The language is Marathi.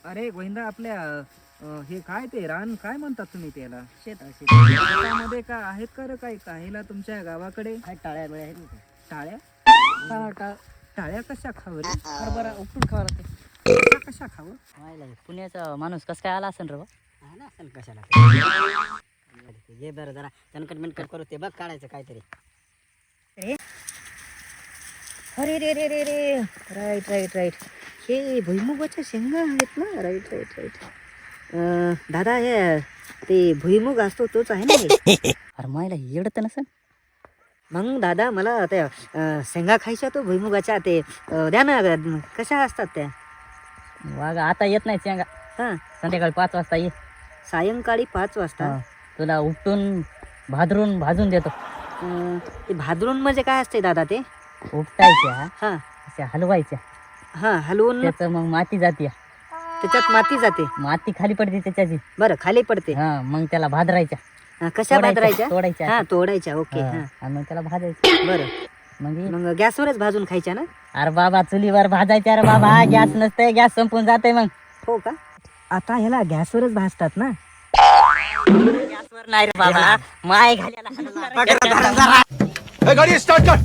अरे गोविंदा आपल्या हे काय ते रान काय म्हणतात तुम्ही त्याला? शेतामध्ये का आहेत का रे काही काहीला तुमच्या गावाकडे? टाळ्या मिळ्या आहेत ना टाळ्या? टाळ्या कशा खावं रे? बरं उपटून खावं लागते. कशा खावं? पुण्याचा माणूस कसं काय आला असेल रे बा? आला असेल कशाला ये बरं जरा तणकट मिनकट करू ते बघ काढायचं काहीतरी. अरे रे रे रे रे राईट हे भुईमुगाच्या शेंगा आहेत ना. राईट दादा हे ते भुईमुग असतो तोच आहे ना हे? अरे मायला येडत नसेल. मग दादा मला त्या शेंगा खायच्या तो भुईमुगाच्या ते द्या ना. कशा असतात त्या? वाघ आता येत नाही शेंगा. हां संध्याकाळी 5 वाजता ये. सायंकाळी 5 वाजता. तुला उपटून भाजून देतो. ते भादरून म्हणजे काय असते दादा ते? उपटायच्या हां अशा हलवायच्या. हां हलवून त्याचं मग माती जाते. त्याच्यात माती जाते. माती खाली पडते त्याच्याची. बरं खाली पडते. हा मग त्याला भादरायच्या. कशा भाजरायच्या? तोडायच्या. हां तोडायच्या. ओके. हा, हां आणि मग त्याला भाजायचं. बरं मग गॅसवरच भाजून खायच्या ना? अरे बाबा चुलीवर भाजायच्या रे बाबा. गॅस नसते, गॅस संपून जाते मग. हो का? आता ह्याला गॅसवरच भाजतात ना? गॅसवर नाही रे बाबा. माय घालायला गाडी स्टार्ट कर.